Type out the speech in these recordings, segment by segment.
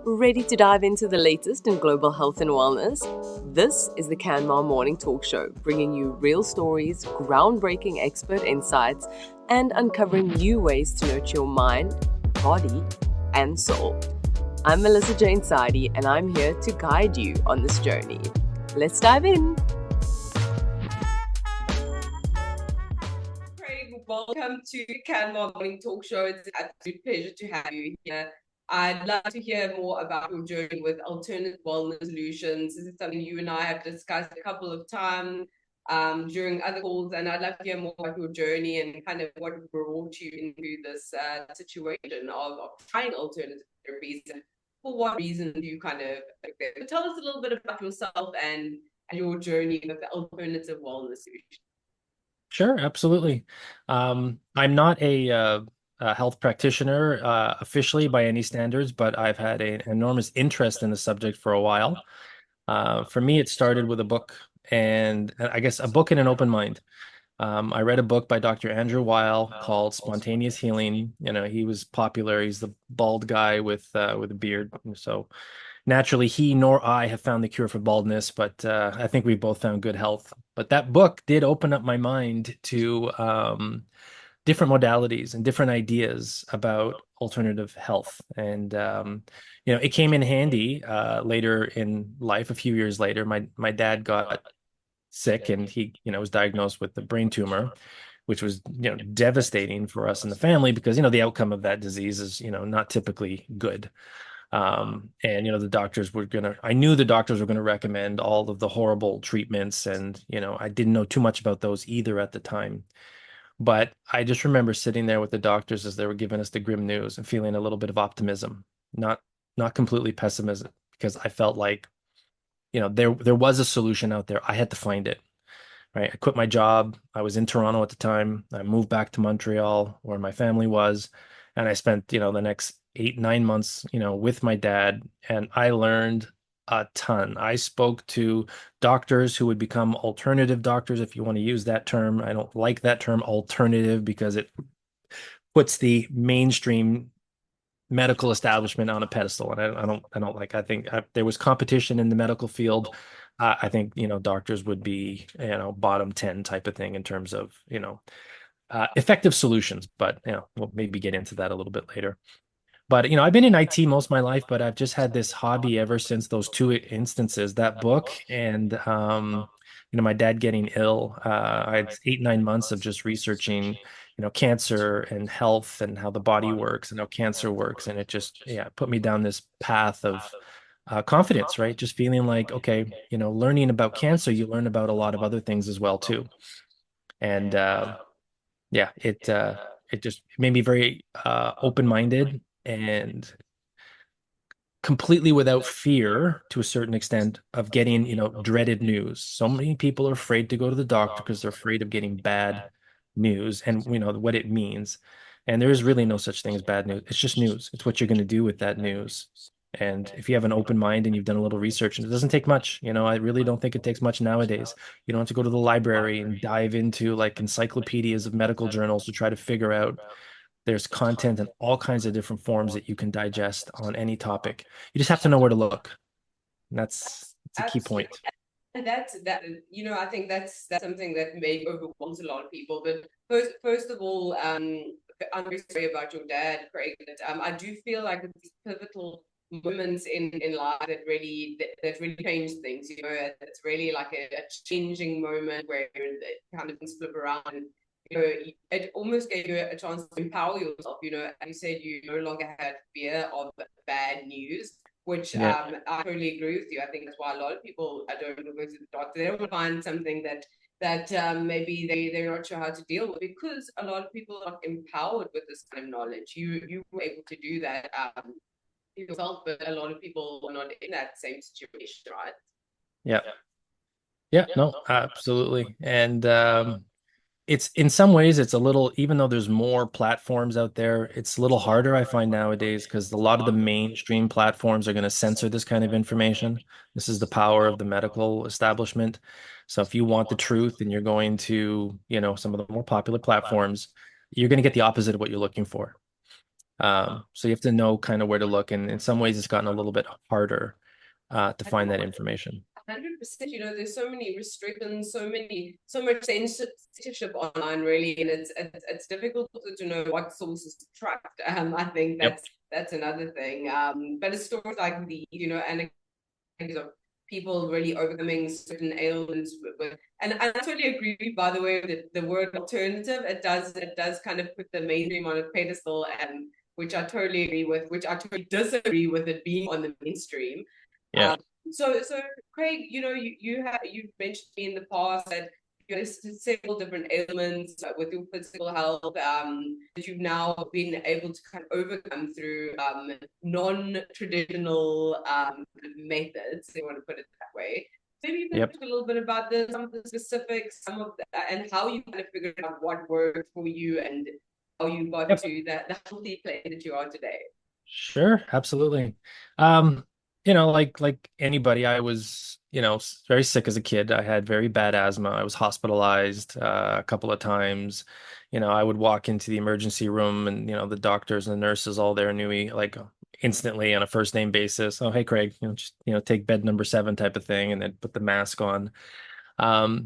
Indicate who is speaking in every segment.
Speaker 1: Ready to dive into the latest in global health and wellness? This is the CanMar Morning Talk Show, bringing you real stories, groundbreaking expert insights, and uncovering new ways to nurture your mind, body, and soul. I'm Melissa Jane Saidi, and I'm here to guide you on this journey. Let's dive in. Craig, welcome to CanMar Morning Talk Show. It's an absolute pleasure to have you here. I'd love to hear more about your journey with alternative wellness solutions. This is something you and I have discussed a couple of times during other calls, and I'd love to hear more about your journey and kind of what brought you into this situation of trying alternative therapies, and for what reason do you kind of so tell us a little bit about yourself and your journey with the alternative wellness solutions.
Speaker 2: Sure, absolutely. I'm not a health practitioner officially by any standards, but I've had an enormous interest in the subject for a while. For me, it started with a book and I guess a book and an open mind. I read a book by Dr. Andrew Weil called Spontaneous Healing. You know, he was popular. He's the bald guy with a beard. So naturally, he nor I have found the cure for baldness, but I think we both found good health. But that book did open up my mind to different modalities and different ideas about alternative health. And it came in handy later in life. A few years later, my dad got sick, and he, was diagnosed with a brain tumor, which was, devastating for us in the family because, the outcome of that disease is, not typically good. And I knew the doctors were going to recommend all of the horrible treatments, and I didn't know too much about those either at the time. But I just remember sitting there with the doctors as they were giving us the grim news and feeling a little bit of optimism, not completely pessimism, because I felt like, there was a solution out there. I had to find it. Right. I quit my job. I was in Toronto at the time. I moved back to Montreal where my family was. And I spent, the next 8, 9 months, with my dad. And I learned a ton. I spoke to doctors who would become alternative doctors, if you want to use that term. I don't like that term alternative because it puts the mainstream medical establishment on a pedestal, and I don't like. I think there was competition in the medical field. I think doctors would be bottom 10 type of thing in terms of effective solutions, but we'll maybe get into that a little bit later. But I've been in IT most of my life, but I've just had this hobby ever since those two instances, that book and my dad getting ill. I had 8, 9 months of just researching, cancer and health and how the body works and how cancer works, and it just put me down this path of confidence, right? Just feeling like, okay, learning about cancer, you learn about a lot of other things as well too, and it just made me very open-minded and completely without fear to a certain extent of getting, dreaded news. So many people are afraid to go to the doctor because they're afraid of getting bad news and what it means. And there is really no such thing as bad news. It's just news. It's what you're going to do with that news. And if you have an open mind and you've done a little research, and it doesn't take much, I really don't think it takes much nowadays. You don't have to go to the library and dive into like encyclopedias of medical journals to try to figure out. There's content in all kinds of different forms that you can digest on any topic. You just have to know where to look. And that's a key
Speaker 1: Absolutely.
Speaker 2: point.
Speaker 1: And I think that's something that maybe overwhelms a lot of people. But first of all, I'm very sorry about your dad, Craig. But, I do feel like it's pivotal moments in life that really change things. It's really like a changing moment where it kind of flip around. And, it almost gave you a chance to empower yourself. As you said, you no longer had fear of bad news, which
Speaker 2: Yeah.
Speaker 1: I totally agree with you. I think that's why a lot of people don't go to the doctor. They don't want to find something that maybe they're not sure how to deal with, because a lot of people are empowered with this kind of knowledge. You were able to do that yourself, but a lot of people are not in that same situation, right?
Speaker 2: Yeah. Yeah. No, absolutely. And it's in some ways it's a little, even though there's more platforms out there, it's a little harder, I find, nowadays, because a lot of the mainstream platforms are going to censor this kind of information. This is the power of the medical establishment. So if you want the truth and you're going to, some of the more popular platforms, you're going to get the opposite of what you're looking for. So you have to know kind of where to look, and in some ways, it's gotten a little bit harder to
Speaker 1: I
Speaker 2: find
Speaker 1: know
Speaker 2: that information.
Speaker 1: 100%. There's so many restrictions, so much censorship online, really, and it's difficult to know what sources to trust. I think
Speaker 2: Yep.
Speaker 1: that's another thing. But it's stories like these, and of people really overcoming certain ailments and I totally agree, by the way, that the word alternative, it does kind of put the mainstream on a pedestal, and which I totally agree with, which I totally disagree with it being on the mainstream.
Speaker 2: Yeah.
Speaker 1: um so Craig, you've mentioned to me in the past that you have several different ailments with your physical health, that you've now been able to kind of overcome through non-traditional methods, if you want to put it that way. Maybe you can
Speaker 2: Yep.
Speaker 1: talk a little bit about some of the specifics, some of the, and how you kind of figured out what worked for you and how you got
Speaker 2: Yep.
Speaker 1: to the healthy place that you are today.
Speaker 2: Sure, absolutely. Like anybody, I was, very sick as a kid. I had very bad asthma. I was hospitalized a couple of times. I would walk into the emergency room and, the doctors and the nurses all there knew me like instantly on a first name basis. Oh, hey, Craig, just, take bed number 7 type of thing and then put the mask on.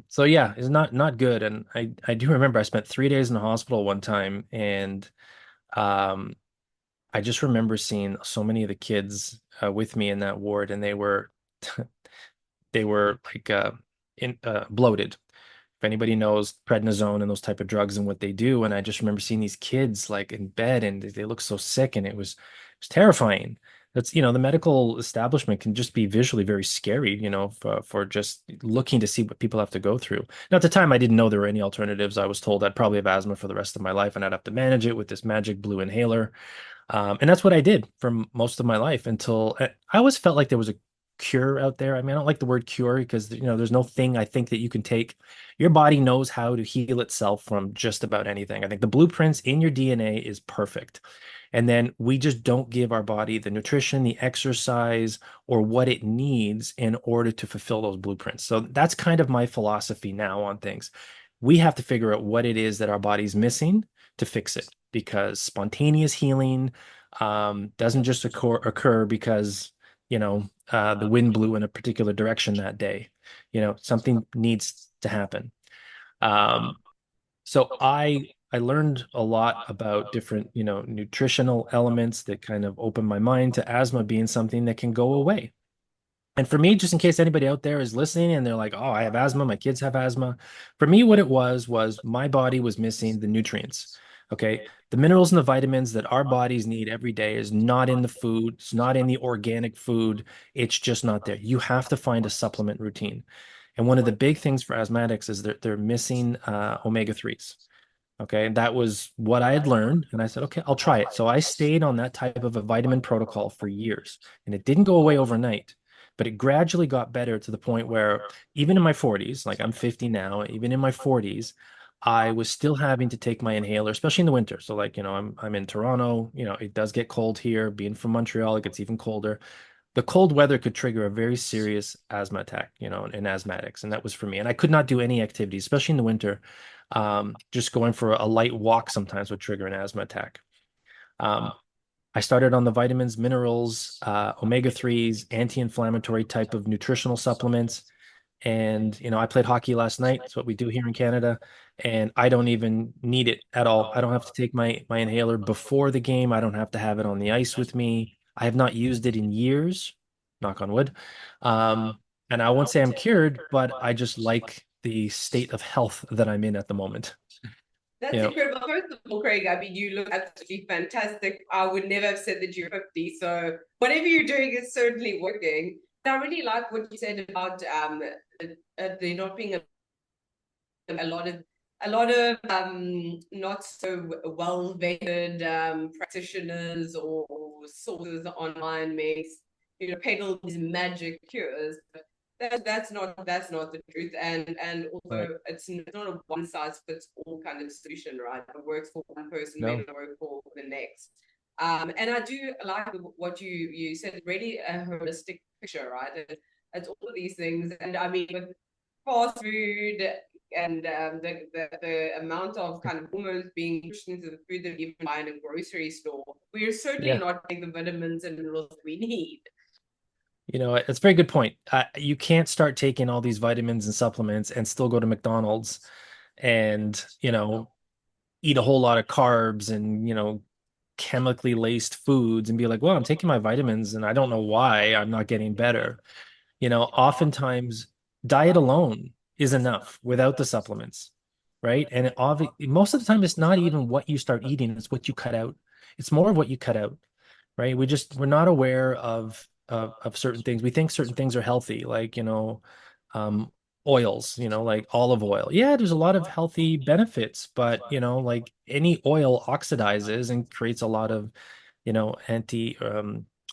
Speaker 2: So yeah, it's not good. And I do remember I spent 3 days in the hospital one time and um I just remember seeing so many of the kids with me in that ward, and they were they were like bloated. If anybody knows prednisone and those type of drugs and what they do, and I just remember seeing these kids like in bed, and they look so sick, and it was terrifying. That's, the medical establishment can just be visually very scary, for just looking to see what people have to go through. Now, at the time, I didn't know there were any alternatives. I was told I'd probably have asthma for the rest of my life, and I'd have to manage it with this magic blue inhaler. And that's what I did for most of my life until I always felt like there was a cure out there. I mean, I don't like the word cure because, there's no thing I think that you can take. Your body knows how to heal itself from just about anything. I think the blueprints in your DNA is perfect. And then we just don't give our body the nutrition, the exercise, or what it needs in order to fulfill those blueprints. So that's kind of my philosophy now on things. We have to figure out what it is that our body's missing to fix it because spontaneous healing doesn't just occur because the wind blew in a particular direction that day. Something needs to happen. Um, so I learned a lot about different nutritional elements that kind of opened my mind to asthma being something that can go away. And for me, just in case anybody out there is listening and they're like, oh, I have asthma, my kids have asthma. For me, what it was my body was missing the nutrients. Okay. The minerals and the vitamins that our bodies need every day is not in the food, it's not in the organic food. It's just not there. You have to find a supplement routine. And one of the big things for asthmatics is that they're missing omega 3s. Okay. That was what I had learned. And I said, okay, I'll try it. So I stayed on that type of a vitamin protocol for years. And it didn't go away overnight, but it gradually got better to the point where even in my 40s, like I'm 50 now, even in my 40s, I was still having to take my inhaler, especially in the winter. So like, I'm in Toronto, it does get cold here. Being from Montreal, it gets even colder. The cold weather could trigger a very serious asthma attack, in asthmatics. And that was for me. And I could not do any activity, especially in the winter. Just going for a light walk sometimes would trigger an asthma attack. Um, I started on the vitamins, minerals, omega 3s, anti inflammatory type of nutritional supplements. And, I played hockey last night. It's what we do here in Canada. And I don't even need it at all. I don't have to take my inhaler before the game. I don't have to have it on the ice with me. I have not used it in years, knock on wood. And I won't say I'm cured, but I just like the state of health that I'm in at the moment.
Speaker 1: That's
Speaker 2: You know,
Speaker 1: incredible. First of all, Craig, I mean, you look absolutely fantastic. I would never have said that you're 50. So whatever you're doing is certainly working. And I really like what you said about there not being a lot of not so well vetted practitioners or sources online makes peddle these magic cures. But that's not the truth, and
Speaker 2: right.
Speaker 1: also it's not a one size fits all kind of solution, right? What works for one person may
Speaker 2: No,
Speaker 1: not work for the next. And I do like what you said, really a holistic picture, right? It's all of these things, and I mean with fast food, and the amount of kind of hormones being pushed into the food that we even buy in a grocery store, we're certainly
Speaker 2: Yeah.
Speaker 1: not getting the vitamins and minerals that we need.
Speaker 2: It's a very good point. You can't start taking all these vitamins and supplements and still go to McDonald's and, eat a whole lot of carbs and, chemically laced foods and be like, well, I'm taking my vitamins and I don't know why I'm not getting better. Oftentimes diet alone is enough without the supplements, right? And most of the time, it's not even what you start eating, it's what you cut out. It's more of what you cut out, right? We're not aware of certain things. We think certain things are healthy, like, um, oils, like olive oil. Yeah, there's a lot of healthy benefits, but like any oil oxidizes and creates a lot of, anti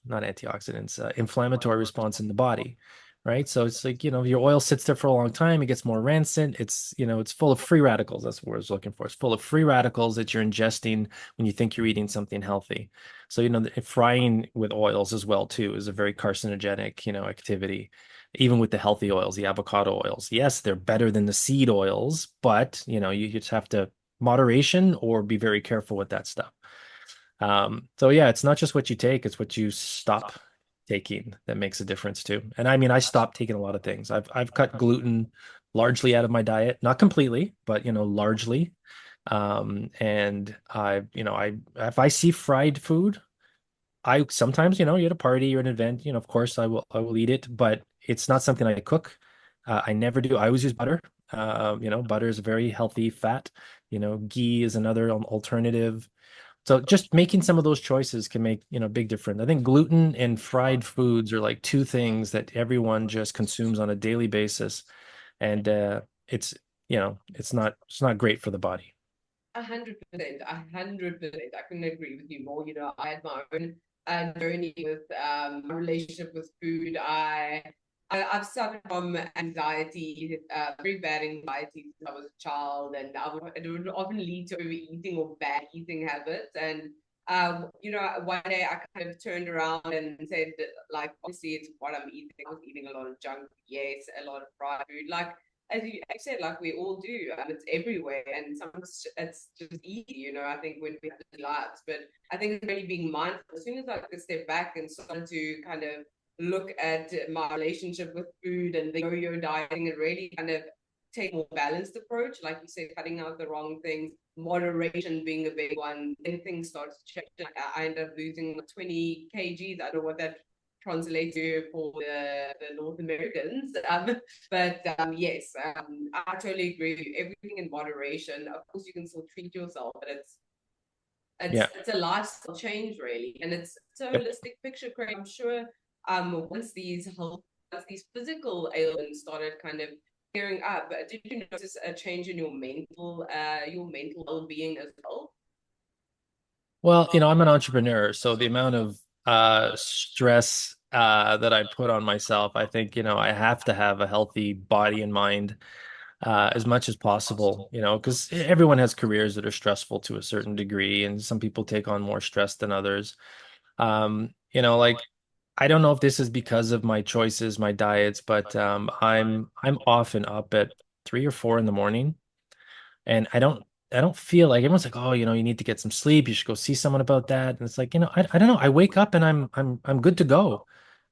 Speaker 2: not antioxidants, inflammatory response in the body. Right. So it's like, your oil sits there for a long time, it gets more rancid. It's full of free radicals. That's what I was looking for. It's full of free radicals that you're ingesting when you think you're eating something healthy. So, frying with oils as well too is a very carcinogenic, activity. Even with the healthy oils, the avocado oils. Yes, they're better than the seed oils, but you just have to moderation or be very careful with that stuff. So yeah, it's not just what you take, it's what you stop taking that makes a difference too. And I mean, I stopped taking a lot of things. I've cut gluten largely out of my diet, not completely, but largely. And I if I see fried food, I sometimes, you're at a party or an event, of course I will eat it, but it's not something I cook. I never do. I always use butter. Butter is a very healthy fat. Ghee is another alternative. So just making some of those choices can make, big difference. I think gluten and fried foods are like two things that everyone just consumes on a daily basis. And it's, it's not great for the body.
Speaker 1: 100%, 100%. I couldn't agree with you more. I had my own journey with my relationship with food. I've suffered from anxiety, very bad anxiety since I was a child, and it would often lead to overeating or bad eating habits. And one day I kind of turned around and said, like, obviously it's what I'm eating. I was eating a lot of junk, yes, a lot of fried food, like I said, like we all do, and it's everywhere. And sometimes it's just easy, I think when we have the lives. But I think it's really being mindful. As soon as I took a step back and started to kind of look at my relationship with food and the yo-yo dieting and really kind of take a more balanced approach, like you said, cutting out the wrong things, moderation being a big one. Then things start to change. Like I end up losing 20 kgs. I don't know what that translate to for the North Americans. But yes, I totally agree with you. Everything in moderation. Of course, you can still treat yourself, but it's
Speaker 2: Yeah.
Speaker 1: it's a lifestyle change really, and it's a
Speaker 2: Yep.
Speaker 1: holistic picture, Craig. I'm sure once these physical ailments started kind of clearing up, did you notice a change in your mental well-being as well?
Speaker 2: Well, I'm an entrepreneur, so the amount of stress that I put on myself, I think, I have to have a healthy body and mind as much as possible, because everyone has careers that are stressful to a certain degree, and some people take on more stress than others. Like I don't know if this is because of my choices, my diets, but I'm often up at 3 or 4 in the morning, and I don't feel like everyone's like, oh, you need to get some sleep. You should go see someone about that. And it's like, I don't know. I wake up and I'm good to go.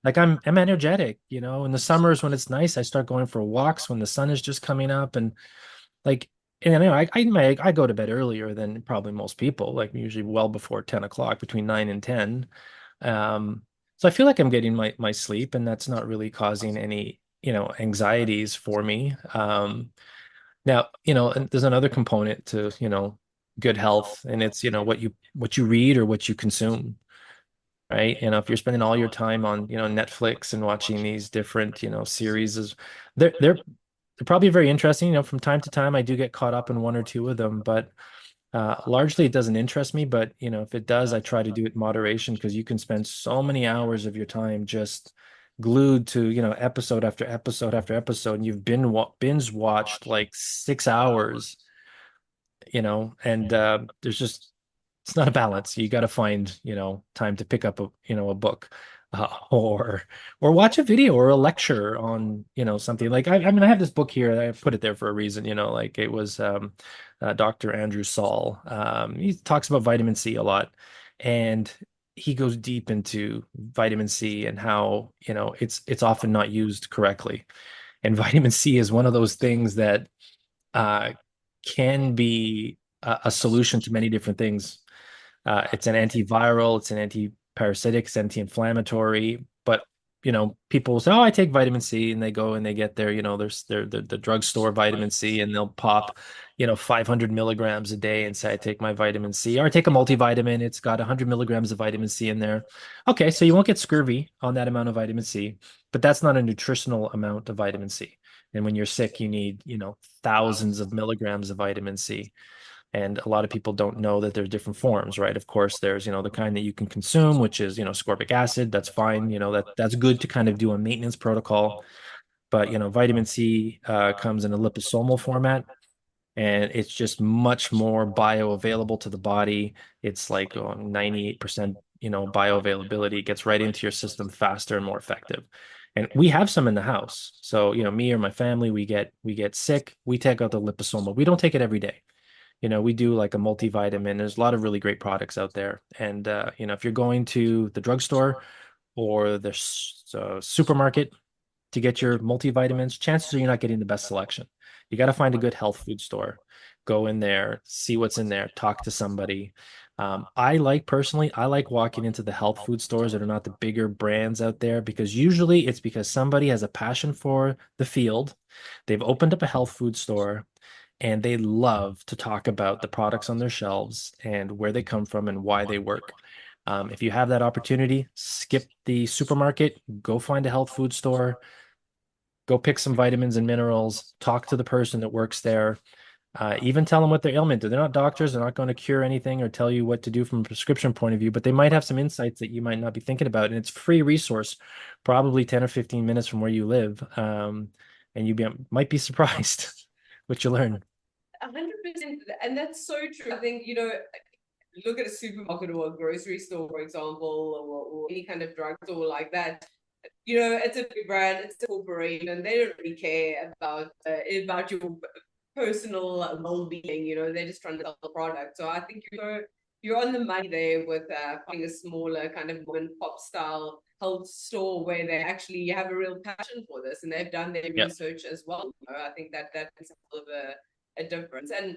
Speaker 2: Like I'm energetic, in the summers when it's nice, I start going for walks when the sun is just coming up and like, and I go to bed earlier than probably most people, like usually well before 10 o'clock, between 9 and 10. So I feel like I'm getting my sleep and that's not really causing any, anxieties for me. Now, and there's another component to, good health, and it's, what you read or what you consume, right? If you're spending all your time on, Netflix and watching these different, series, they're probably very interesting. From time to time I do get caught up in one or two of them, but largely it doesn't interest me. But, if it does, I try to do it in moderation because you can spend so many hours of your time just glued to, episode after episode after episode, and you've been binge watched like 6 hours, and there's just it's not a balance. You got to find, time to pick up a book. or watch a video or a lecture on, something like I mean, I have this book here. I put it there for a reason, like it was Dr. Andrew Saul. He talks about vitamin C a lot, and he goes deep into vitamin C and how, it's often not used correctly. And vitamin C is one of those things that uh, can be a solution to many different things. It's an antiviral, it's an anti-parasitic, it's anti-inflammatory. But people will say, "Oh, I take vitamin C," and they go and they get their, the drugstore vitamin C, and they'll pop, 500 milligrams a day and say, "I take my vitamin C," or I take a multivitamin. It's got 100 milligrams of vitamin C in there. Okay, so you won't get scurvy on that amount of vitamin C, but that's not a nutritional amount of vitamin C. And when you're sick, you need, thousands of milligrams of vitamin C. And a lot of people don't know that there's different forms, right? Of course, there's, the kind that you can consume, which is, ascorbic acid. That's fine. That's good to kind of do a maintenance protocol. But, vitamin C comes in a liposomal format, and it's just much more bioavailable to the body. It's like 98%, bioavailability. It gets right into your system faster and more effective. And we have some in the house. So, me or my family, we get sick, we take out the liposomal. We don't take it every day. We do like a multivitamin. There's a lot of really great products out there. And if you're going to the drugstore or the supermarket to get your multivitamins, chances are you're not getting the best selection. You got to find a good health food store. Go in there, see what's in there, talk to somebody. Personally, I like walking into the health food stores that are not the bigger brands out there, because usually it's because somebody has a passion for the field. They've opened up a health food store, and they love to talk about the products on their shelves and where they come from and why they work. If you have that opportunity, skip the supermarket, go find a health food store, go pick some vitamins and minerals, talk to the person that works there, even tell them what their ailment is. They're not doctors, they're not going to cure anything or tell you what to do from a prescription point of view, but they might have some insights that you might not be thinking about. And it's a free resource, probably 10 or 15 minutes from where you live. And might be surprised what you learn.
Speaker 1: 100%, and that's so true. I think, look at a supermarket or a grocery store, for example, or any kind of drugstore like that. It's a big brand, it's a corporation. They don't really care about your personal well-being. They're just trying to sell the product. So I think you're on the money there with finding a smaller kind of mom and pop style health store where they actually have a real passion for this and they've done their
Speaker 2: Yep.
Speaker 1: research as well. I think that is sort of a difference. And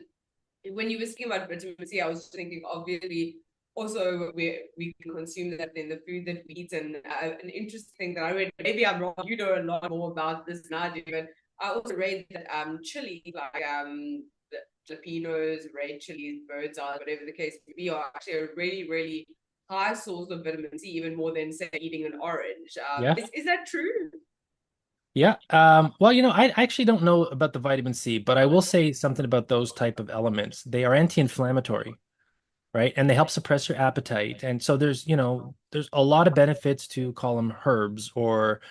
Speaker 1: when you were speaking about vitamin C, I was thinking obviously also we can consume that in the food that we eat. And an interesting thing that I read, maybe I'm wrong, you know a lot more about this than I do, but I also read that chili, like the jalapenos, red chilies, bird's eye, whatever the case may be, are actually a really, really high source of vitamin C, even more than say eating an orange.
Speaker 2: Yeah.
Speaker 1: Is that true?
Speaker 2: Yeah. Well, I actually don't know about the vitamin C, but I will say something about those type of elements. They are anti-inflammatory, right? And they help suppress your appetite. And so there's a lot of benefits to call them herbs, or,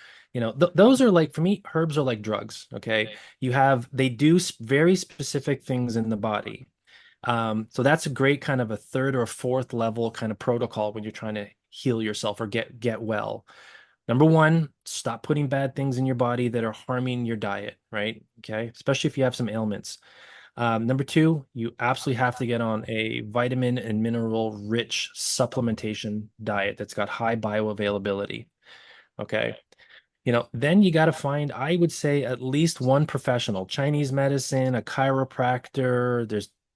Speaker 2: those are like, for me, herbs are like drugs. Okay. They do very specific things in the body. So that's a great kind of a third or fourth level kind of protocol when you're trying to heal yourself or get well. Number one, stop putting bad things in your body that are harming your diet, right? Okay. Especially if you have some ailments. Number two, you absolutely have to get on a vitamin and mineral rich supplementation diet that's got high bioavailability. Okay. Then you got to find, I would say, at least one professional, Chinese medicine, a chiropractor.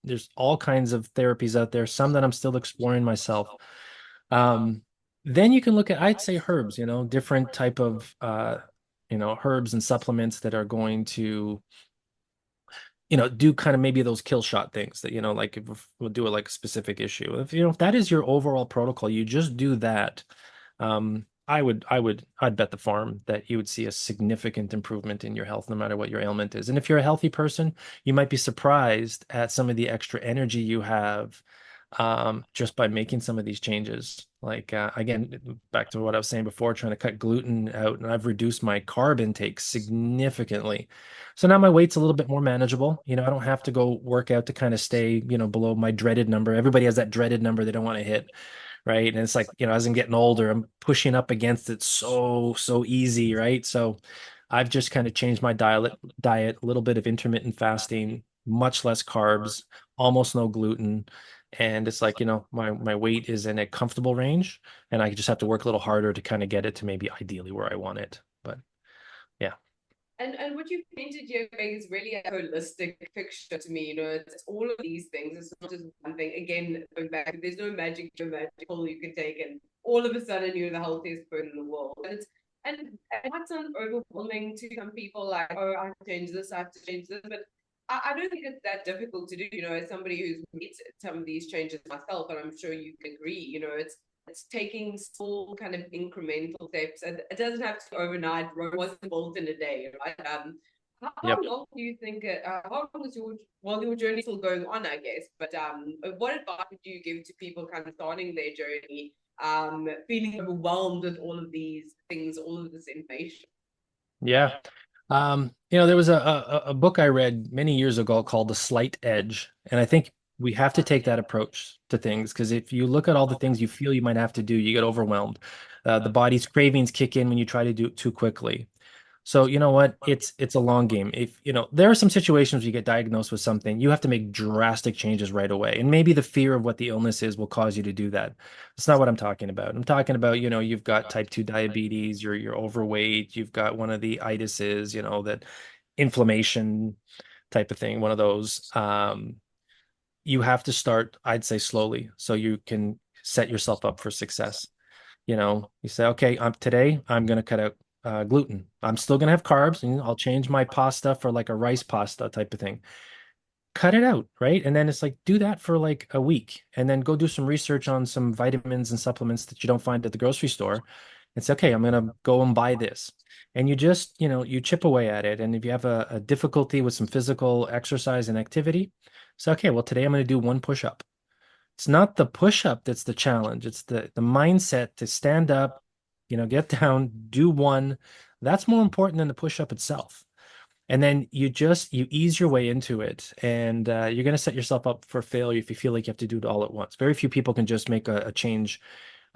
Speaker 2: There's all kinds of therapies out there, some that I'm still exploring myself. Um, then you can look at, I'd say, herbs, different type of herbs and supplements that are going to, do kind of maybe those kill shot things that, like if we'll do it like a specific issue. If that is your overall protocol, you just do that. I'd bet the farm that you would see a significant improvement in your health, no matter what your ailment is. And if you're a healthy person, you might be surprised at some of the extra energy you have, just by making some of these changes. Like, again, back to what I was saying before, trying to cut gluten out, and I've reduced my carb intake significantly. So now my weight's a little bit more manageable. I don't have to go work out to kind of stay, below my dreaded number. Everybody has that dreaded number they don't want to hit, right? And it's like, as I'm getting older, I'm pushing up against it so easy, right? So I've just kind of changed my diet, a little bit of intermittent fasting, much less carbs, almost no gluten. And it's like, my weight is in a comfortable range, and I just have to work a little harder to kind of get it to maybe ideally where I want it. But yeah.
Speaker 1: And what you painted here Greg, is really a holistic picture to me. It's all of these things. It's not just one thing. Again, going back, there's no magic pill you can take, and all of a sudden you're the healthiest person in the world. And it might sound overwhelming to some people, like, oh, I have to change this, I have to change this, but I don't think it's that difficult to do. As somebody who's made some of these changes myself, and I'm sure you can agree. It's taking small kind of incremental steps, and it doesn't have to be overnight. Rome wasn't built in a day, right? How
Speaker 2: Yep.
Speaker 1: long do you think? How long is your journey still going on? I guess, but what advice would you give to people kind of starting their journey, feeling overwhelmed with all of these things, all of this information?
Speaker 2: Yeah. There was a book I read many years ago called The Slight Edge. And I think we have to take that approach to things, because if you look at all the things you feel you might have to do, you get overwhelmed. The body's cravings kick in when you try to do it too quickly. So you know what? It's a long game. If there are some situations where you get diagnosed with something, you have to make drastic changes right away. And maybe the fear of what the illness is will cause you to do that. That's not what I'm talking about. I'm talking about, you've got type 2 diabetes, you're overweight, you've got one of the itises, that inflammation type of thing, one of those. You have to start, I'd say, slowly so you can set yourself up for success. You say, okay, today I'm going to cut out gluten. I'm still going to have carbs, and I'll change my pasta for like a rice pasta type of thing. Cut it out, right? And then it's like, do that for like a week, and then go do some research on some vitamins and supplements that you don't find at the grocery store. And say, okay, I'm going to go and buy this. And you just, you chip away at it. And if you have a difficulty with some physical exercise and activity, say, okay, well, today I'm going to do one push up. It's not the push up that's the challenge. It's the mindset to stand up, get down, do one. That's more important than the push up itself. And then you ease your way into it, and you're going to set yourself up for failure if you feel like you have to do it all at once. Very few people can just make a change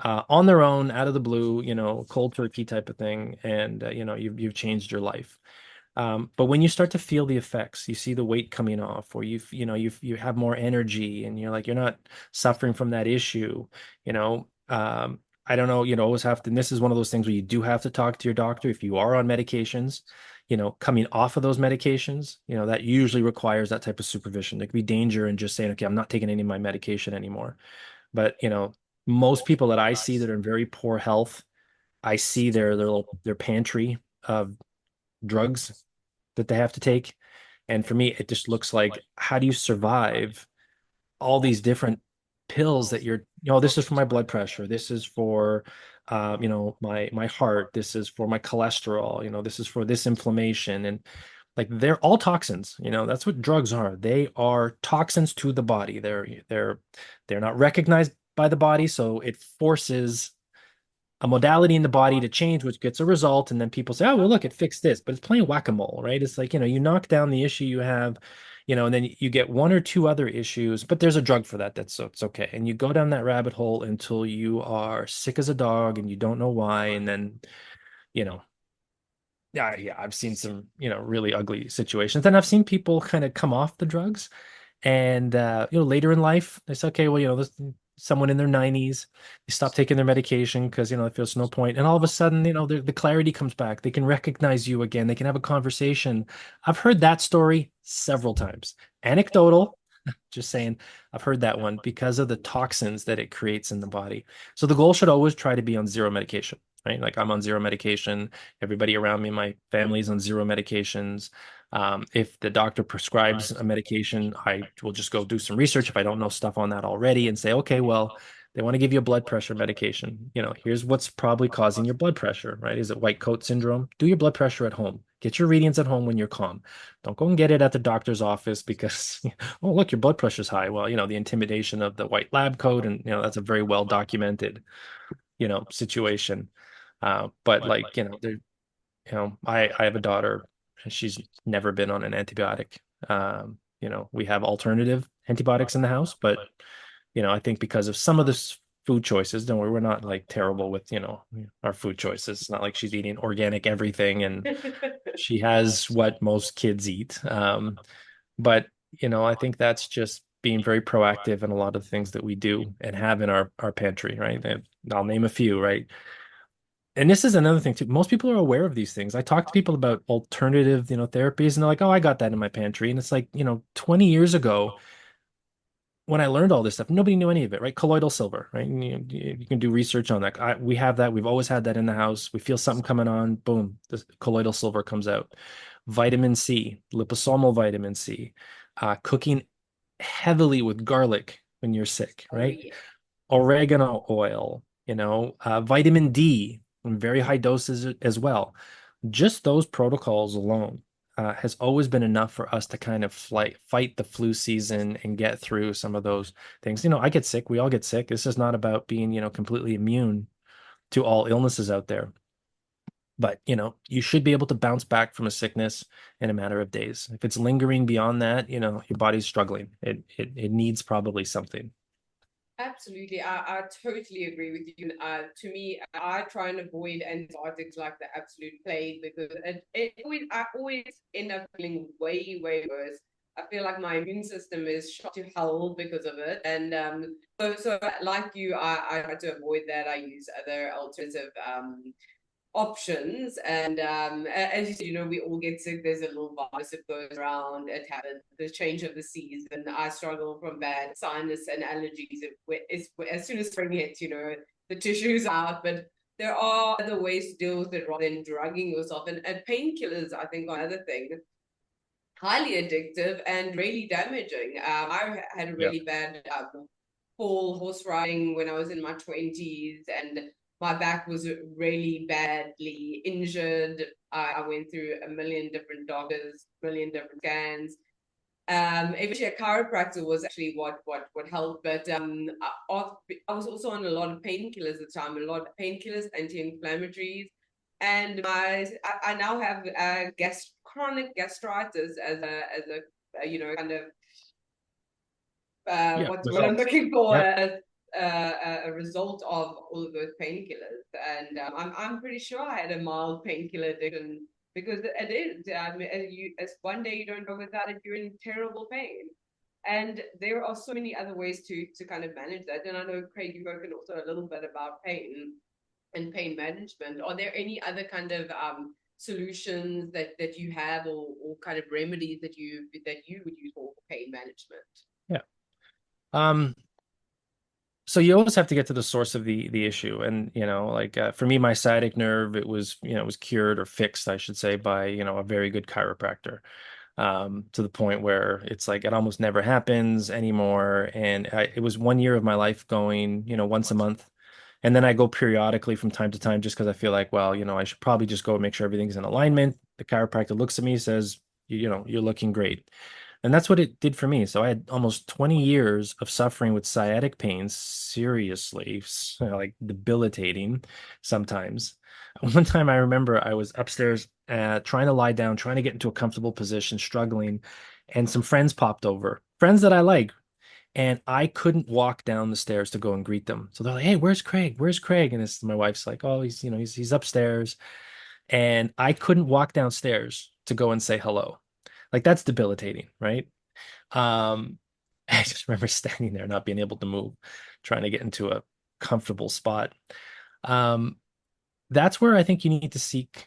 Speaker 2: on their own, out of the blue, cold turkey type of thing, and you've changed your life. But when you start to feel the effects, you see the weight coming off, or you have more energy, and you're like, you're not suffering from that issue, you know. I don't know, always have to, and this is one of those things where you do have to talk to your doctor if you are on medications, coming off of those medications, that usually requires that type of supervision. There could be danger in just saying, okay, I'm not taking any of my medication anymore. But, most people that I see that are in very poor health, I see their pantry of drugs that they have to take. And for me, it just looks like, how do you survive all these different pills that this is for my blood pressure, this is for my heart, this is for my cholesterol, this is for this inflammation, and like they're all toxins. That's what drugs are. They are toxins to the body. They're not recognized by the body, so it forces a modality in the body to change, which gets a result. And then people say, oh, well, look, it fixed this, but it's playing whack-a-mole, right? It's like, you knock down the issue you have, and then you get one or two other issues, but there's a drug for that. So it's okay. And you go down that rabbit hole until you are sick as a dog and you don't know why. And then, you know, yeah, I've seen some, really ugly situations. And I've seen people kind of come off the drugs, and later in life, they say, okay, well, this someone in their 90s, they stop taking their medication because it feels no point. And all of a sudden, the clarity comes back. They can recognize you again. They can have a conversation. I've heard that story several times. Anecdotal, just saying, I've heard that one because of the toxins that it creates in the body. So the goal should always try to be on zero medication, right? Like I'm on zero medication. Everybody around me, my family's on zero medications. If the doctor prescribes a medication, I will just go do some research if I don't know stuff on that already and say, okay, well, they want to give you a blood pressure medication. Here's what's probably causing your blood pressure, right? Is it white coat syndrome? Do your blood pressure at home. Get your readings at home when you're calm. Don't go and get it at the doctor's office because, oh, look, your blood pressure's high. Well, the intimidation of the white lab coat, and, that's a very well documented, situation. But like, I have a daughter. She's never been on an antibiotic. We have alternative antibiotics in the house, but I think because of some of the food choices. Don't worry, we're not like terrible with, our food choices. It's not like she's eating organic everything and she has what most kids eat. But I think that's just being very proactive in a lot of the things that we do and have in our pantry, right? And I'll name a few, right? And this is another thing too. Most people are aware of these things. I talk to people about alternative, therapies, and they're like, "Oh, I got that in my pantry." And it's like, 20 years ago, when I learned all this stuff, nobody knew any of it, right? Colloidal silver, right? And you can do research on that. We have that. We've always had that in the house. We feel something coming on, boom, the colloidal silver comes out. Vitamin C, liposomal vitamin C, cooking heavily with garlic when you're sick,
Speaker 1: Oh
Speaker 2: right?
Speaker 1: yeah.
Speaker 2: Oregano oil, vitamin D in very high doses as well. Just those protocols alone has always been enough for us to kind of fight the flu season and get through some of those things. I get sick. We all get sick. This is not about being, completely immune to all illnesses out there. But, you should be able to bounce back from a sickness in a matter of days. If it's lingering beyond that, your body's struggling. It needs probably something.
Speaker 1: Absolutely, I totally agree with you. To me, I try and avoid antibiotics like the absolute plague because I always end up feeling way, way worse. I feel like my immune system is shot to hell because of it, and so like you, I try to avoid that. I use other alternative options. And as you said, we all get sick. There's a little virus that goes around. It happens. The change of the season. I struggle from bad sinus and allergies. As soon as spring hits, the tissue's out. But there are other ways to deal with it rather than drugging yourself. And painkillers, I think, are another thing. Highly addictive and really damaging. I had a
Speaker 2: Yeah.
Speaker 1: really bad fall horse riding when I was in my 20s, and my back was really badly injured. I went through a million different doctors, million different scans. Eventually, a chiropractor was actually what helped, but I was also on a lot of painkillers at the time, a lot of painkillers, anti-inflammatories, and I now have chronic gastritis as a kind of
Speaker 2: Yeah.
Speaker 1: what's the word I'm
Speaker 2: Results.
Speaker 1: looking for,
Speaker 2: Yep.
Speaker 1: a result of all of those painkillers. And I'm pretty sure I had a mild painkiller addiction because it is. As one day you don't go without it, you're in terrible pain. And there are so many other ways to kind of manage that. And I know, Craig, you've spoken also a little bit about pain and pain management. Are there any other kind of solutions that you have, or kind of remedies that you would use for pain management?
Speaker 2: Yeah. Um, so you always have to get to the source of the issue. And, like for me, my sciatic nerve, it was cured or fixed, I should say, by, a very good chiropractor. To the point where it's like it almost never happens anymore. And it was 1 year of my life going, once a month. And then I go periodically from time to time just because I feel like, well, I should probably just go make sure everything's in alignment. The chiropractor looks at me, says, you're looking great. And that's what it did for me. So I had almost 20 years of suffering with sciatic pain, seriously, like debilitating sometimes. One time I remember I was upstairs trying to lie down, trying to get into a comfortable position, struggling, and some friends popped over, friends that I like, and I couldn't walk down the stairs to go and greet them. So they're like, "Hey, where's Craig? Where's Craig?" And my wife's like, "Oh, he's upstairs." And I couldn't walk downstairs to go and say hello. Like that's debilitating, right? Um, I just remember standing there, not being able to move, trying to get into a comfortable spot. Um, that's where I think you need to seek,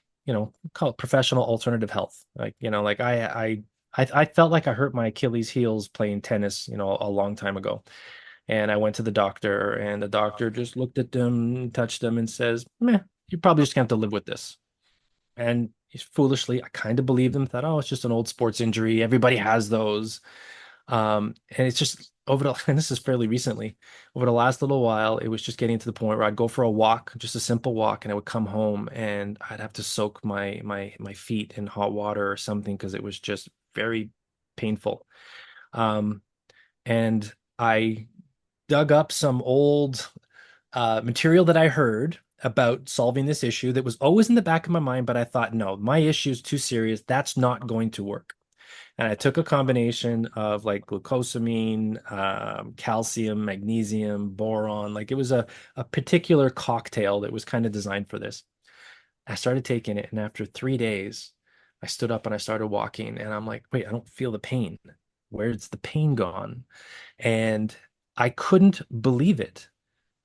Speaker 2: call it professional alternative health. Like, like I felt like I hurt my Achilles heels playing tennis, a long time ago. And I went to the doctor, and the doctor just looked at them, touched them, and says, "Meh, you're probably just gonna have to live with this." And foolishly, I kind of believed him, thought, oh, it's just an old sports injury. Everybody has those. And it's just and this is fairly recently, over the last little while, it was just getting to the point where I'd go for a walk, just a simple walk, and I would come home and I'd have to soak my feet in hot water or something because it was just very painful. Um, and I dug up some old material that I heard about solving this issue that was always in the back of my mind, but I thought, no, my issue is too serious. That's not going to work. And I took a combination of like glucosamine, calcium, magnesium, boron. Like it was a particular cocktail that was kind of designed for this. I started taking it, and after 3 days, I stood up and I started walking, and I'm like, wait, I don't feel the pain. Where's the pain gone? And I couldn't believe it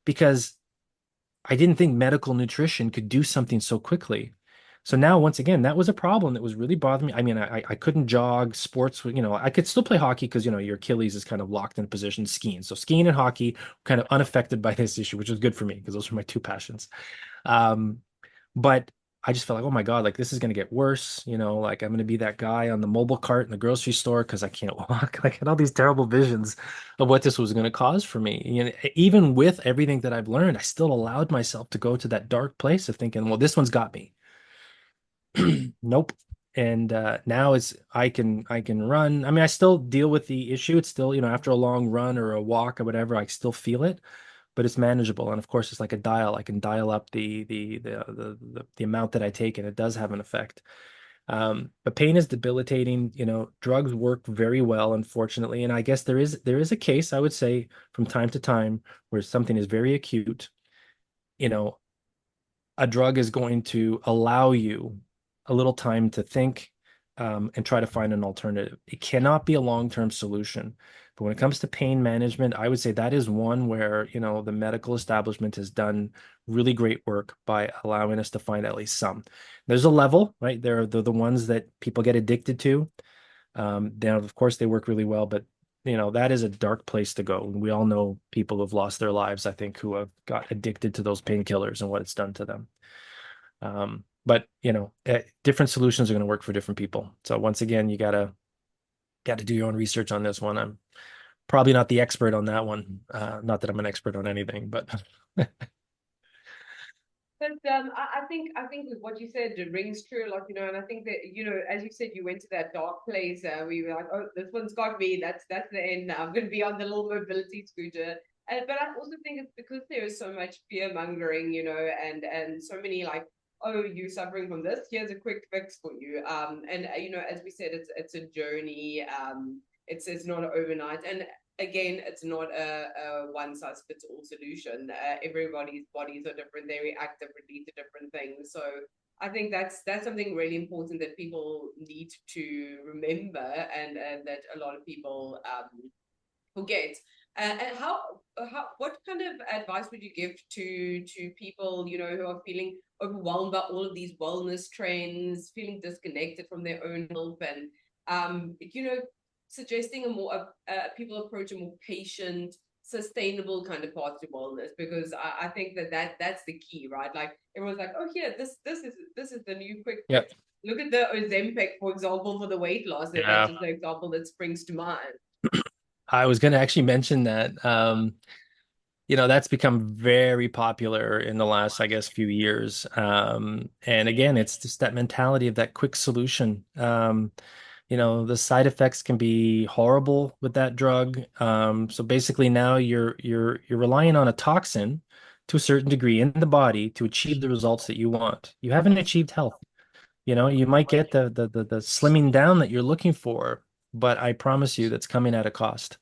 Speaker 2: because I didn't think medical nutrition could do something so quickly. So now, once again, that was a problem that was really bothering me. I mean, I couldn't jog, sports, I could still play hockey because, your Achilles is kind of locked in a position, skiing. So skiing and hockey were kind of unaffected by this issue, which was good for me because those are my two passions. Um, but I just felt like, oh my God, like this is going to get worse. Like I'm going to be that guy on the mobile cart in the grocery store because I can't walk. Like, I had all these terrible visions of what this was going to cause for me. Even with everything that I've learned, I still allowed myself to go to that dark place of thinking, well, this one's got me. Nope. And now I can run. I mean, I still deal with the issue. It's still, after a long run or a walk or whatever, I still feel it, but it's manageable. And of course, it's like a dial. I can dial up the amount that I take, and it does have an effect. But pain is debilitating. Drugs work very well, unfortunately. And I guess there is a case, I would say, from time to time where something is very acute. You know, a drug is going to allow you a little time to think, and try to find an alternative. It cannot be a long-term solution. But when it comes to pain management, I would say that is one where, the medical establishment has done really great work by allowing us to find at least some. There's a level, right? They're the ones that people get addicted to. Now, of course, they work really well, but that is a dark place to go. And we all know people who've lost their lives, I think, who have got addicted to those painkillers and what it's done to them. But different solutions are going to work for different people. So once again, you gotta do your own research on this one. I'm probably not the expert on that one. Not that I'm an expert on anything, but
Speaker 1: But I think with what you said, it rings true a lot, and I think that, as you said, you went to that dark place where you were like, oh, this one's got me. That's the end. I'm going to be on the little mobility scooter. But I also think it's because there is so much fear mongering, and so many like, oh, you're suffering from this. Here's a quick fix for you. And as we said, it's a journey. It's not an overnight, and again, it's not a one size fits all solution. Everybody's bodies are different; they react differently to different things. So I think that's something really important that people need to remember, and that a lot of people forget. And what kind of advice would you give to people who are feeling overwhelmed by all of these wellness trends, feeling disconnected from their own health, and suggesting a more people approach a more patient, sustainable kind of path to wellness, because I think that's the key, right? Like everyone's like, oh, here, this is the new quick
Speaker 2: yeah,
Speaker 1: fix. Look at the Ozempic, for example, for the weight loss. That's
Speaker 2: yeah.
Speaker 1: just an example that springs to mind.
Speaker 2: I was going to actually mention that. That's become very popular in the last, I guess, few years. And again, it's just that mentality of that quick solution. The side effects can be horrible with that drug. So basically now you're relying on a toxin to a certain degree in the body to achieve the results that you want. You haven't achieved health. You might get the slimming down that you're looking for, but I promise you that's coming at a cost.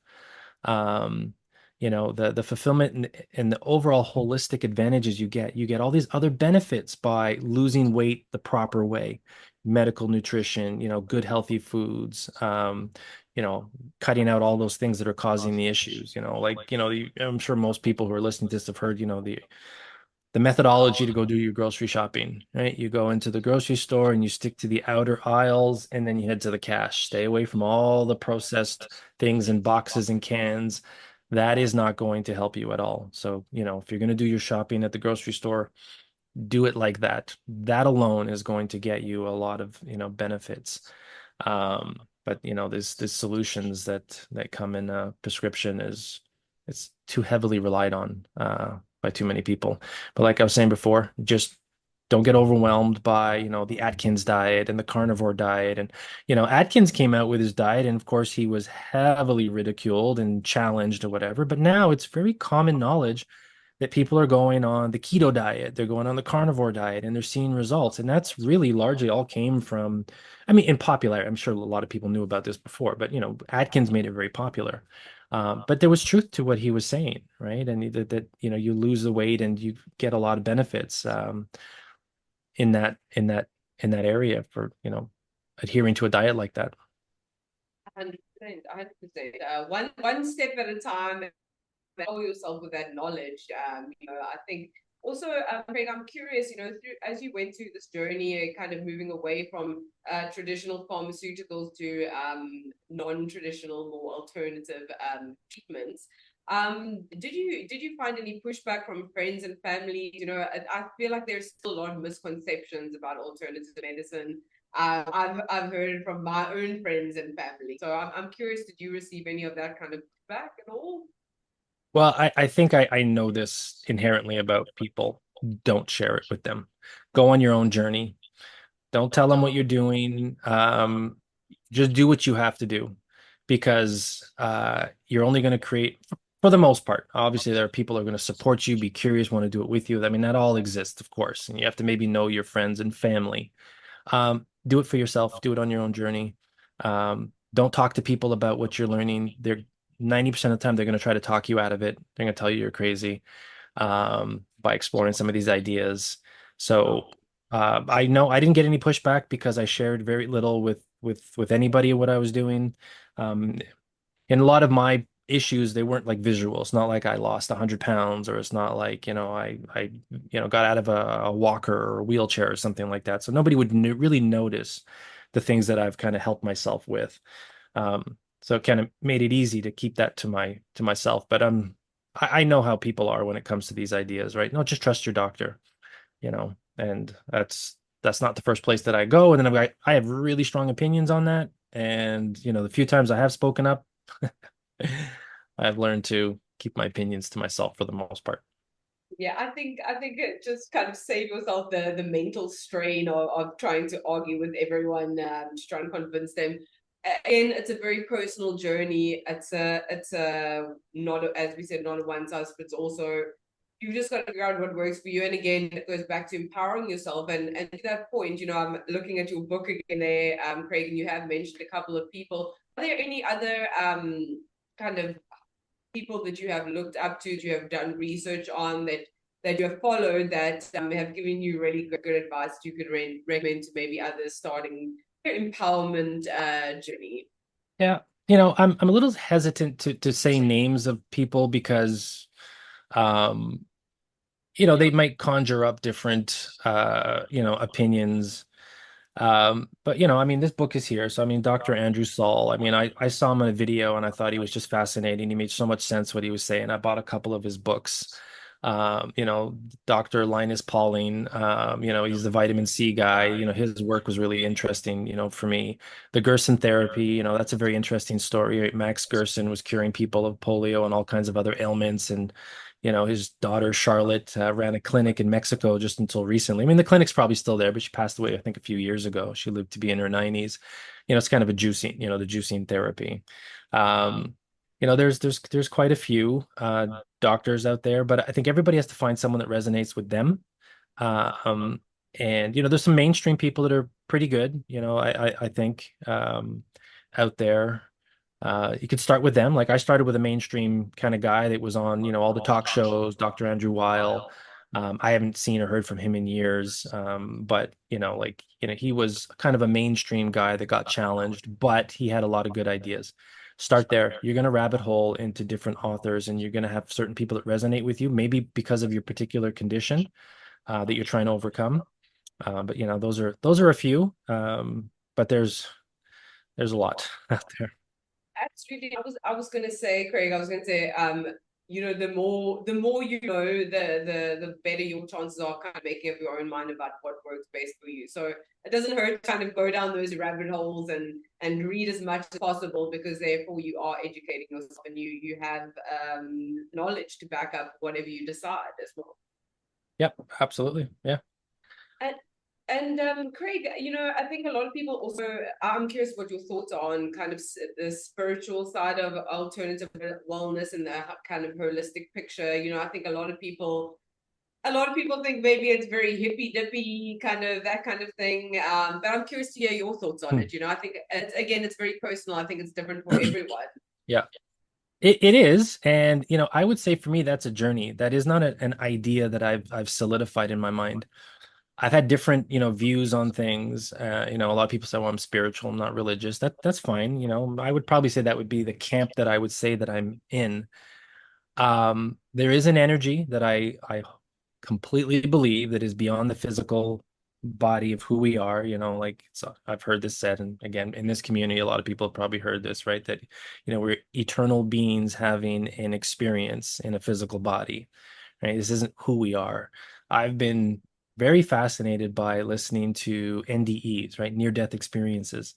Speaker 2: um the fulfillment and the overall holistic advantages you get all these other benefits by losing weight the proper way: medical nutrition, good healthy foods, cutting out all those things that are causing the issues, like I'm sure most people who are listening to this have heard the methodology to go do your grocery shopping, right? You go into the grocery store and you stick to the outer aisles, and then you head to the cash. Stay away from all the processed things in boxes and cans. That is not going to help you at all. So, if you're going to do your shopping at the grocery store, do it like that. That alone is going to get you a lot of, benefits. But there's solutions that come in a prescription is it's too heavily relied on by too many people. But like I was saying before, just don't get overwhelmed by, the Atkins diet and the carnivore diet. And, Atkins came out with his diet, and of course he was heavily ridiculed and challenged or whatever. But now it's very common knowledge that people are going on the keto diet, they're going on the carnivore diet, and they're seeing results. And that's really largely all came from, I mean, in popular, I'm sure a lot of people knew about this before, but Atkins made it very popular. But there was truth to what he was saying, right? And that you lose the weight and you get a lot of benefits in that area for adhering to a diet like that.
Speaker 1: 100%, 100%. One step at a time, empower yourself with that knowledge. I think also, Craig, I'm curious, as you went through this journey, kind of moving away from traditional pharmaceuticals to non-traditional, more alternative treatments. Did you find any pushback from friends and family? I feel like there's still a lot of misconceptions about alternative medicine. I've heard it from my own friends and family. So I'm curious, did you receive any of that kind of feedback at all?
Speaker 2: Well, I think I know this inherently about people. Don't share it with them. Go on your own journey. Don't tell them what you're doing. Just do what you have to do because you're only going to create, for the most part. Obviously, there are people who are going to support you, be curious, want to do it with you. I mean, that all exists, of course. And you have to maybe know your friends and family. Do it for yourself. Do it on your own journey. Don't talk to people about what you're learning. They're 90% of the time they're going to try to talk you out of it. They're going to tell you you're crazy by exploring some of these ideas. So I know I didn't get any pushback because I shared very little with anybody what I was doing. Um, and a lot of my issues, they weren't like visual. It's not like I lost 100 pounds, or it's not like I got out of a walker or a wheelchair or something like that. So nobody would really notice the things that I've kind of helped myself with. So it kind of made it easy to keep that to myself. But I know how people are when it comes to these ideas, right? No, just trust your doctor, and that's not the first place that I go. And then I have really strong opinions on that. And the few times I have spoken up, I've learned to keep my opinions to myself for the most part.
Speaker 1: Yeah, I think it just kind of save yourself the mental strain of trying to argue with everyone, to try and convince them. Again, it's a very personal journey. It's a not as we said, not a one size fits all. So you just got to figure out what works for you. And again, it goes back to empowering yourself. And to that point, I'm looking at your book again there, Craig, and you have mentioned a couple of people. Are there any other kind of people that you have looked up to, that you have done research on, that you have followed, that have given you really good advice that you could recommend to maybe others starting their empowerment journey?
Speaker 2: Yeah. I'm a little hesitant to say names of people because um, they might conjure up different opinions. But I mean, this book is here. So I mean, Dr. Andrew Saul, I mean, I saw him in a video and I thought he was just fascinating. He made so much sense what he was saying. I bought a couple of his books. Dr. Linus Pauling, he's the vitamin C guy. His work was really interesting, for me. The Gerson therapy, that's a very interesting story. Max Gerson was curing people of polio and all kinds of other ailments. And his daughter Charlotte ran a clinic in Mexico just until recently. I mean, the clinic's probably still there, but she passed away, I think, a few years ago. She lived to be in her 90s. It's kind of a juicing, the juicing therapy. Um, there's quite a few doctors out there, but I think everybody has to find someone that resonates with them. Um, and there's some mainstream people that are pretty good. I think out there. You could start with them. Like I started with a mainstream kind of guy that was on, all the talk shows, Dr. Andrew Weil. I haven't seen or heard from him in years. But he was kind of a mainstream guy that got challenged, but he had a lot of good ideas. Start there. You're going to rabbit hole into different authors and you're going to have certain people that resonate with you, maybe because of your particular condition that you're trying to overcome. But those are a few. But there's a lot out there.
Speaker 1: Absolutely. I was gonna say, Craig, I was gonna say, the more you know, the better your chances are kind of making up your own mind about what works best for you. So it doesn't hurt to kind of go down those rabbit holes and read as much as possible, because therefore you are educating yourself and you have knowledge to back up whatever you decide as well.
Speaker 2: Yep, absolutely. Yeah.
Speaker 1: And Craig, I think a lot of people also, I'm curious what your thoughts are on kind of the spiritual side of alternative wellness and the kind of holistic picture. I think a lot of people think maybe it's very hippy dippy kind of that kind of thing. But I'm curious to hear your thoughts on
Speaker 2: Hmm.
Speaker 1: it. I think it's very personal. I think it's different for everyone.
Speaker 2: Yeah, it is. And, I would say for me, that's a journey. That is not an idea that I've solidified in my mind. I've had different, views on things. A lot of people say, well, I'm spiritual, I'm not religious. That's fine. I would probably say that would be the camp that I would say that I'm in. There is an energy that I completely believe that is beyond the physical body of who we are. Like, so I've heard this said, and again, in this community, a lot of people have probably heard this, right? That, we're eternal beings having an experience in a physical body, right? This isn't who we are. I've been very fascinated by listening to NDEs, right? Near death experiences.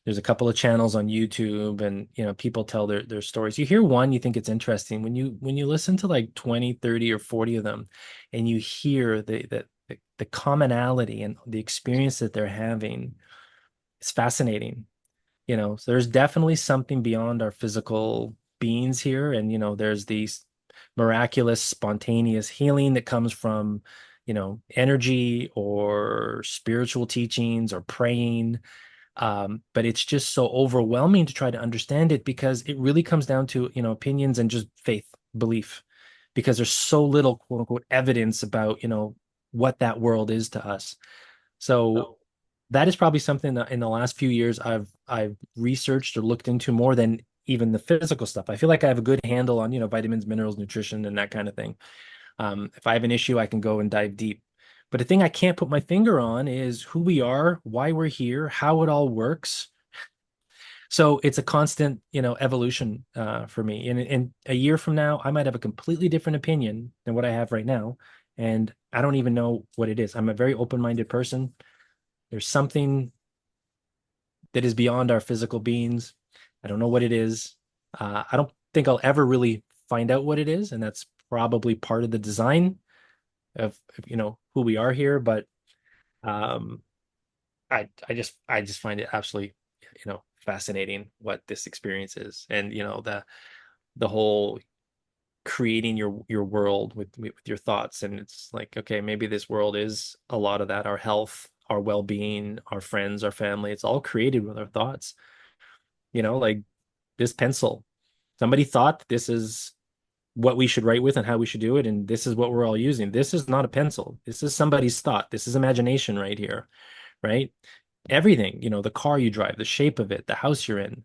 Speaker 2: There's a couple of channels on YouTube, and people tell their stories. You hear one, you think it's interesting. When you listen to like 20, 30, or 40 of them, and you hear the commonality and the experience that they're having, it's fascinating. So there's definitely something beyond our physical beings here. And there's these miraculous, spontaneous healing that comes from, energy or spiritual teachings or praying. But it's just so overwhelming to try to understand it, because it really comes down to, opinions and just faith, belief, because there's so little quote unquote evidence about, what that world is to us. So that is probably something that in the last few years I've researched or looked into more than even the physical stuff. I feel like I have a good handle on, vitamins, minerals, nutrition, and that kind of thing. If I have an issue, I can go and dive deep. But the thing I can't put my finger on is who we are, why we're here, how it all works. So it's a constant, evolution for me. And in a year from now, I might have a completely different opinion than what I have right now. And I don't even know what it is. I'm a very open-minded person. There's something that is beyond our physical beings. I don't know what it is. I don't think I'll ever really find out what it is. And that's probably part of the design of who we are here. But um, I just find it absolutely fascinating what this experience is, and the whole creating your world with your thoughts. And it's like, okay, maybe this world is a lot of that, our health, our well-being, our friends, our family. It's all created with our thoughts. Like this pencil, somebody thought this is what we should write with and how we should do it, and this is what we're all using. This is not a pencil. This is somebody's thought. This is imagination right here, right? Everything, the car you drive, the shape of it, the house you're in.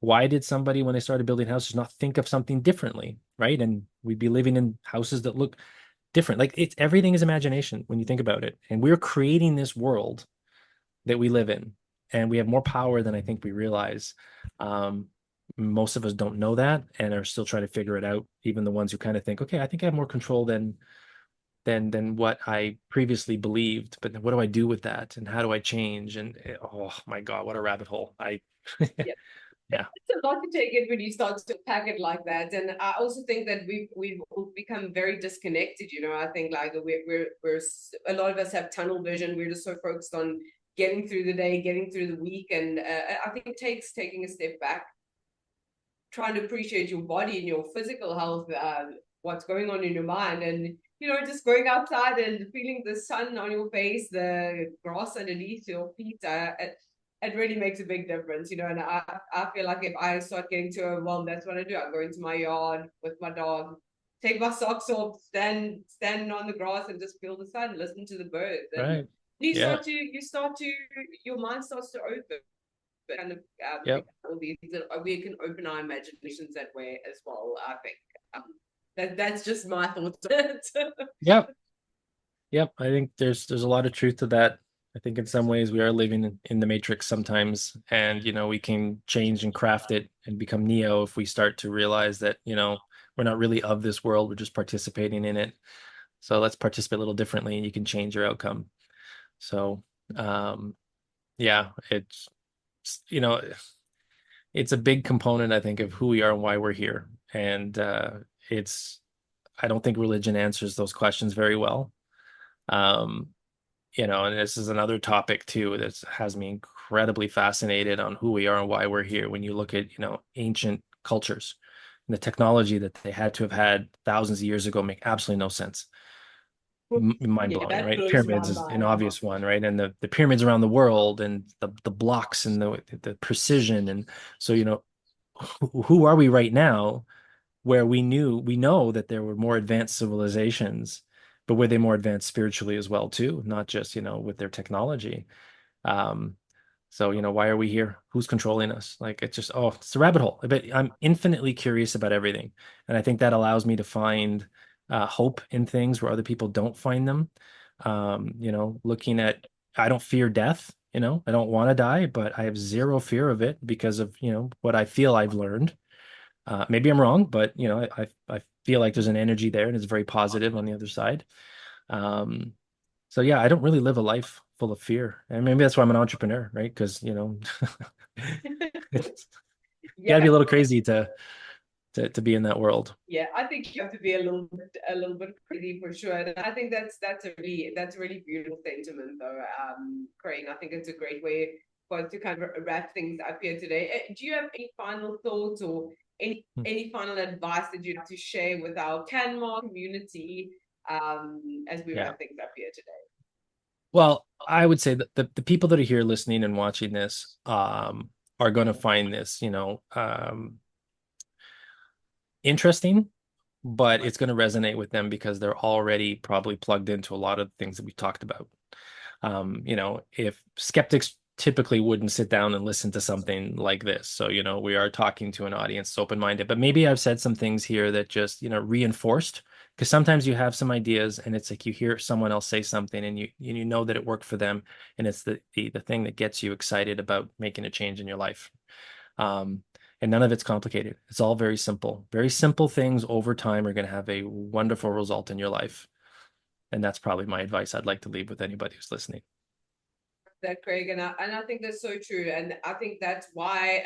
Speaker 2: Why did somebody, when they started building houses, not think of something differently, right? And we'd be living in houses that look different. Like, it's everything is imagination when you think about it. And we're creating this world that we live in, and we have more power than I think we realize. Um, Most of us don't know that and are still trying to figure it out. Even the ones who kind of think, okay, I think I have more control than what I previously believed. But then what do I do with that? And how do I change? And oh my God, what a rabbit hole.
Speaker 1: Yeah.
Speaker 2: Yeah.
Speaker 1: It's a lot to take it when you start to pack it like that, and I also think that we've all become very disconnected. I think like we're a lot of us have tunnel vision. We're just so focused on getting through the day, getting through the week, and I think it takes taking a step back, trying to appreciate your body and your physical health, what's going on in your mind, and just going outside and feeling the sun on your face, the grass underneath your feet. It really makes a big difference. And I feel like if I start getting to overwhelmed, that's what I do. I go into my yard with my dog, take my socks off, stand on the grass and just feel the sun, listen to the birds, and
Speaker 2: Right.
Speaker 1: you
Speaker 2: Yeah.
Speaker 1: start to your mind starts to open, kind of
Speaker 2: Yep.
Speaker 1: all these we can open our imaginations that way as well. I think that's just my thoughts on it.
Speaker 2: Yep. Yep. I think there's a lot of truth to that. I think in some ways we are living in the matrix sometimes, and we can change and craft it and become Neo if we start to realize that, we're not really of this world, we're just participating in it. So let's participate a little differently, and you can change your outcome. So um yeah, you know, it's a big component, I think, of who we are and why we're here. And it's I don't think religion answers those questions very well. Um, and this is another topic too that has me incredibly fascinated on who we are and why we're here. When you look at, ancient cultures and the technology that they had to have had thousands of years ago make absolutely no sense. Mind
Speaker 1: Yeah,
Speaker 2: blowing,
Speaker 1: that
Speaker 2: right?
Speaker 1: blows my
Speaker 2: Pyramids is an
Speaker 1: mind.
Speaker 2: obvious one, right? And the pyramids around the world and the blocks and the precision. And so, who are we right now where we know that there were more advanced civilizations, but were they more advanced spiritually as well too, not just, with their technology. Um, so, why are we here? Who's controlling us? Like, it's a rabbit hole. But I'm infinitely curious about everything. And I think that allows me to find hope in things where other people don't find them. Looking at, I don't fear death, I don't want to die, but I have zero fear of it because of, what I feel I've learned. Maybe I'm wrong, but, I feel like there's an energy there and it's very positive on the other side. Um, so yeah, I don't really live a life full of fear. And maybe that's why I'm an entrepreneur, right? Because, it's you gotta be
Speaker 1: Yeah,
Speaker 2: a little crazy to be in that world.
Speaker 1: yeah, I think you have to be a little bit crazy for sure. And I think that's a really beautiful sentiment, though, Craig. I think it's a great way for us to kind of wrap things up here today. Do you have any final thoughts or any final advice that you'd like to share with our CanMar community as we
Speaker 2: Yeah.
Speaker 1: wrap things up here today?
Speaker 2: Well, I would say that the people that are here listening and watching this are going to find this, interesting, but it's going to resonate with them because they're already probably plugged into a lot of things that we talked about. If skeptics typically wouldn't sit down and listen to something like this. So, we are talking to an audience that's open-minded, but maybe I've said some things here that just, reinforced, because sometimes you have some ideas and it's like you hear someone else say something and you know that it worked for them, and it's the thing that gets you excited about making a change in your life. And none of it's complicated. It's all very simple. Very simple things over time are going to have a wonderful result in your life. And that's probably my advice I'd like to leave with anybody who's listening.
Speaker 1: That, Craig, and I think that's so true, and I think that's why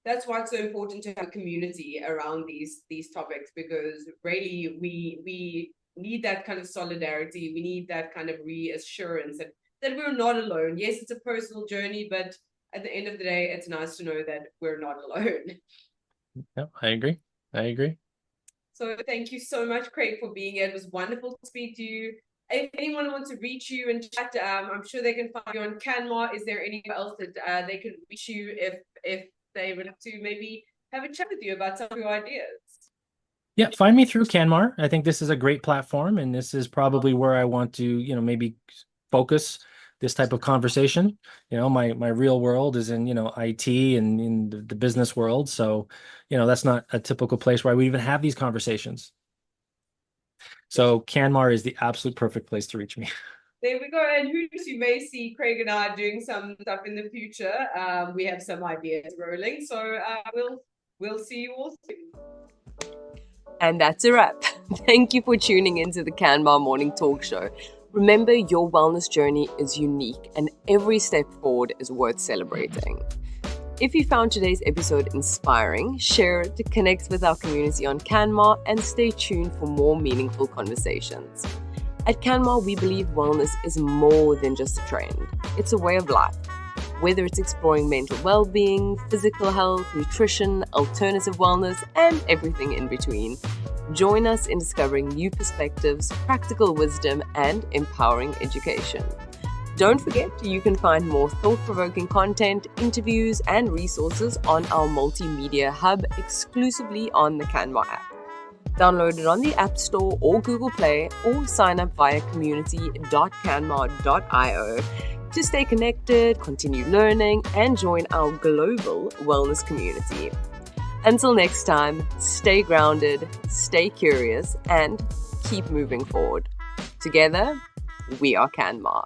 Speaker 1: it's so important to have a community around these topics, because really we need that kind of solidarity. We need that kind of reassurance that we're not alone. Yes, it's a personal journey, but at the end of the day, it's nice to know that we're not alone.
Speaker 2: Yeah, I agree. I agree.
Speaker 1: So thank you so much, Craig, for being here. It was wonderful to speak to you. If anyone wants to reach you and chat, I'm sure they can find you on CanMar. Is there anywhere else that they can reach you if they would like to maybe have a chat with you about some of your ideas?
Speaker 2: Yeah, find me through CanMar. I think this is a great platform, and this is probably where I want to, maybe focus this type of conversation. My real world is in, IT and in the business world. So, that's not a typical place where we even have these conversations. So CanMar is the absolute perfect place to reach me.
Speaker 1: There we go. And who knows, you may see Craig and I doing some stuff in the future. We have some ideas rolling. So we'll see you all soon. And that's a wrap. Thank you for tuning into the CanMar Morning Talk Show. Remember, your wellness journey is unique and every step forward is worth celebrating. If you found today's episode inspiring, share it to connect with our community on CanMar and stay tuned for more meaningful conversations. At CanMar, we believe wellness is more than just a trend. It's a way of life. Whether it's exploring mental well-being, physical health, nutrition, alternative wellness, and everything in between, join us in discovering new perspectives, practical wisdom, and empowering education. Don't forget, you can find more thought-provoking content, interviews, and resources on our multimedia hub exclusively on the CanMar app. Download it on the App Store or Google Play, or sign up via community.canmar.io to stay connected, continue learning, and join our global wellness community. Until next time, stay grounded, stay curious, and keep moving forward. Together, we are CanMar.